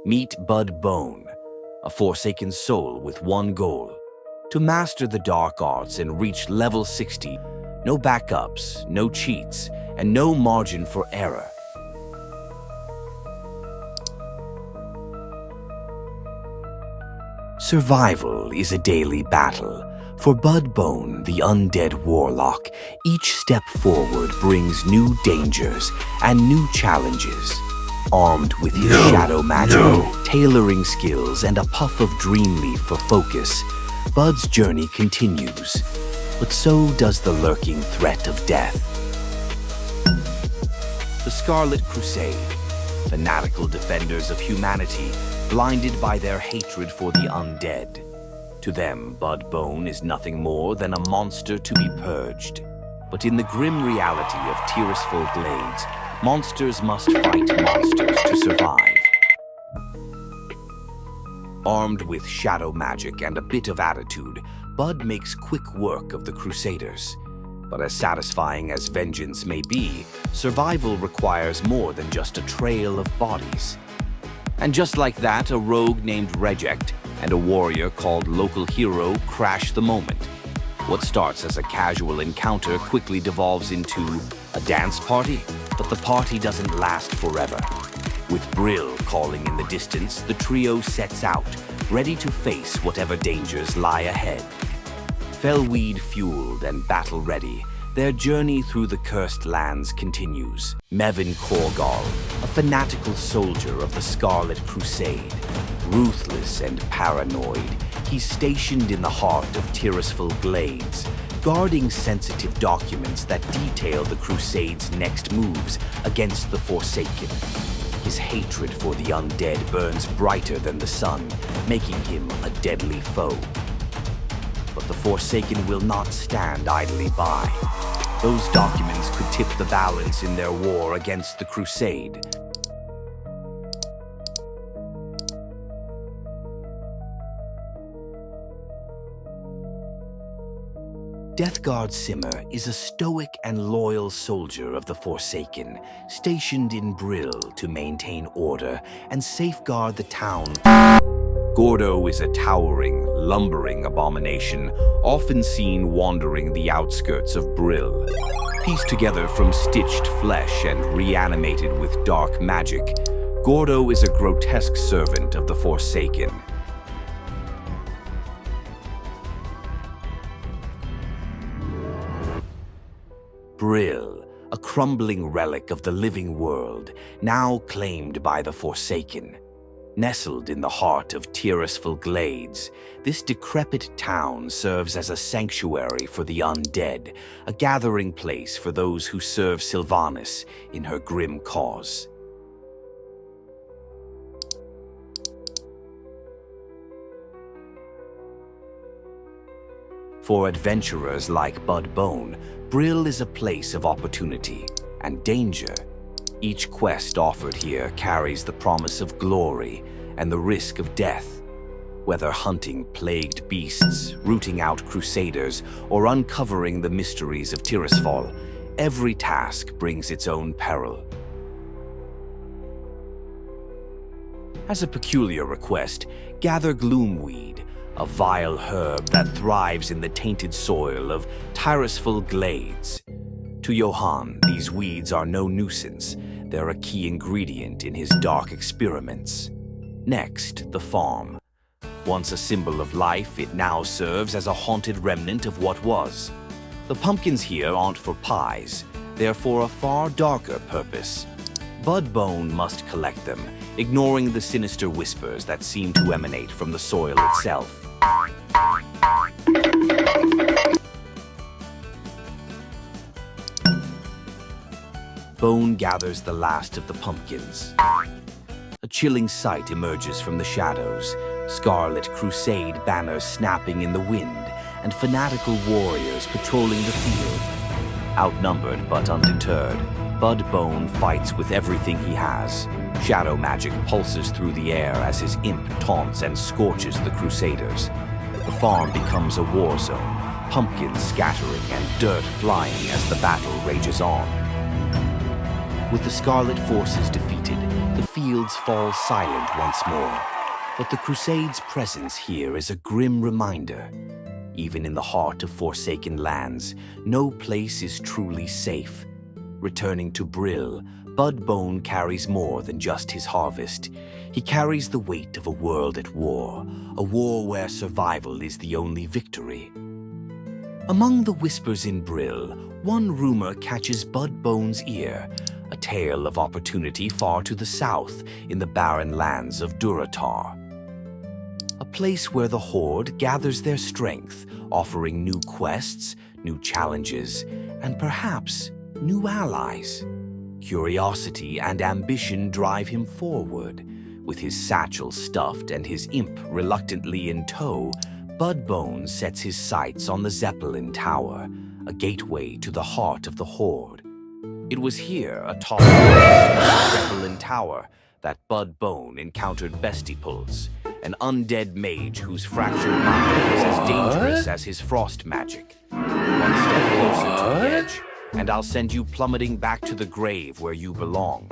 Meet Budbone, a Forsaken soul with one goal: to master the dark arts and reach level 60. No backups, no cheats, and no margin for error. Survival is a daily battle. For Budbone, the Undead Warlock, each step forward brings new dangers and new challenges. Armed with his shadow magic, tailoring skills, and a puff of dream leaf for focus, Bud's journey continues. But so does the lurking threat of death. The Scarlet Crusade, fanatical defenders of humanity, blinded by their hatred for the undead. To them, Budbone is nothing more than a monster to be purged. But in the grim reality of Tirisful Glades, monsters must fight monsters to survive. Armed with shadow magic and a bit of attitude, Bud makes quick work of the Crusaders. But as satisfying as vengeance may be, survival requires more than just a trail of bodies. And just like that, a rogue named Reject and a warrior called Local Hero crash the moment. What starts as a casual encounter quickly devolves into a dance party, but the party doesn't last forever. With Brill calling in the distance, the trio sets out, ready to face whatever dangers lie ahead. Fellweed fueled and battle-ready, their journey through the cursed lands continues. Mevin Korgal, a fanatical soldier of the Scarlet Crusade. Ruthless and paranoid, he's stationed in the heart of Tirisful Glades, guarding sensitive documents that detail the Crusade's next moves against the Forsaken. His hatred for the undead burns brighter than the sun, making him a deadly foe. But the Forsaken will not stand idly by. Those documents could tip the balance in their war against the Crusade. Deathguard Simmer is a stoic and loyal soldier of the Forsaken, stationed in Brill to maintain order and safeguard the town. Gordo is a towering, lumbering abomination, often seen wandering the outskirts of Brill. Pieced together from stitched flesh and reanimated with dark magic, Gordo is a grotesque servant of the Forsaken. Brill, a crumbling relic of the living world, now claimed by the Forsaken. Nestled in the heart of Tirisful Glades, this decrepit town serves as a sanctuary for the undead, a gathering place for those who serve Sylvanas in her grim cause. For adventurers like Budbone, Brill is a place of opportunity and danger. Each quest offered here carries the promise of glory and the risk of death. Whether hunting plagued beasts, rooting out crusaders, or uncovering the mysteries of Tirisfal, every task brings its own peril. As a peculiar request, gather Gloomweed, a vile herb that thrives in the tainted soil of Tirisful Glades. To Johann, these weeds are no nuisance. They're a key ingredient in his dark experiments. Next, the farm. Once a symbol of life, it now serves as a haunted remnant of what was. The pumpkins here aren't for pies. They're for a far darker purpose. Budbone must collect them, ignoring the sinister whispers that seem to emanate from the soil itself. Bone gathers the last of the pumpkins. A chilling sight emerges from the shadows, Scarlet Crusade banners snapping in the wind, and fanatical warriors patrolling the field. Outnumbered but undeterred, Budbone fights with everything he has. Shadow magic pulses through the air as his imp taunts and scorches the Crusaders. The farm becomes a war zone, pumpkins scattering and dirt flying as the battle rages on. With the Scarlet forces defeated, the field fields fall silent once more, but the Crusade's presence here is a grim reminder. Even in the heart of forsaken lands, no place is truly safe. Returning to Brill, Budbone carries more than just his harvest. He carries the weight of a world at war, a war where survival is the only victory. Among the whispers in Brill, one rumor catches Budbone's ear, a tale of opportunity far to the south in the barren lands of Durotar. A place where the Horde gathers their strength, offering new quests, new challenges, and perhaps new allies. Curiosity and ambition drive him forward. With his satchel stuffed and his imp reluctantly in tow, Budbone sets his sights on the Zeppelin Tower, a gateway to the heart of the Horde. It was here, atop the Zeppelin Tower, that Budbone encountered Bestipulse, an undead mage whose fractured mind is as dangerous as his frost magic. One step closer to the edge, and I'll send you plummeting back to the grave where you belong.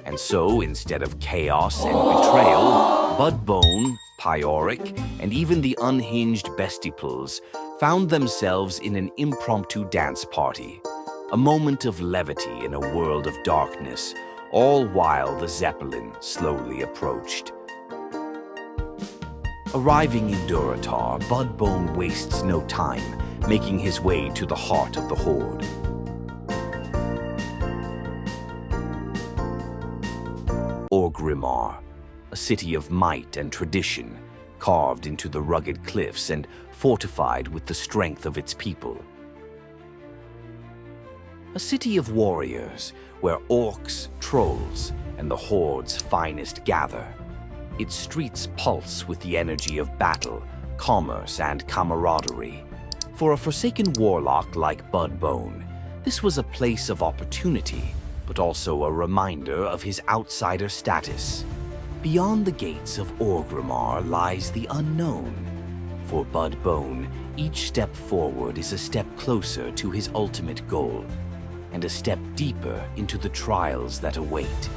And so, instead of chaos and betrayal, Budbone, Pyoric, and even the unhinged Bestipulse found themselves in an impromptu dance party, a moment of levity in a world of darkness, all while the Zeppelin slowly approached. Arriving in Durotar, Budbone wastes no time, making his way to the heart of the Horde. Orgrimmar, a city of might and tradition, carved into the rugged cliffs and fortified with the strength of its people. A city of warriors, where orcs, trolls, and the Horde's finest gather. Its streets pulse with the energy of battle, commerce, and camaraderie. For a forsaken warlock like Budbone, this was a place of opportunity, but also a reminder of his outsider status. Beyond the gates of Orgrimmar lies the unknown. For Budbone, each step forward is a step closer to his ultimate goal, and a step deeper into the trials that await.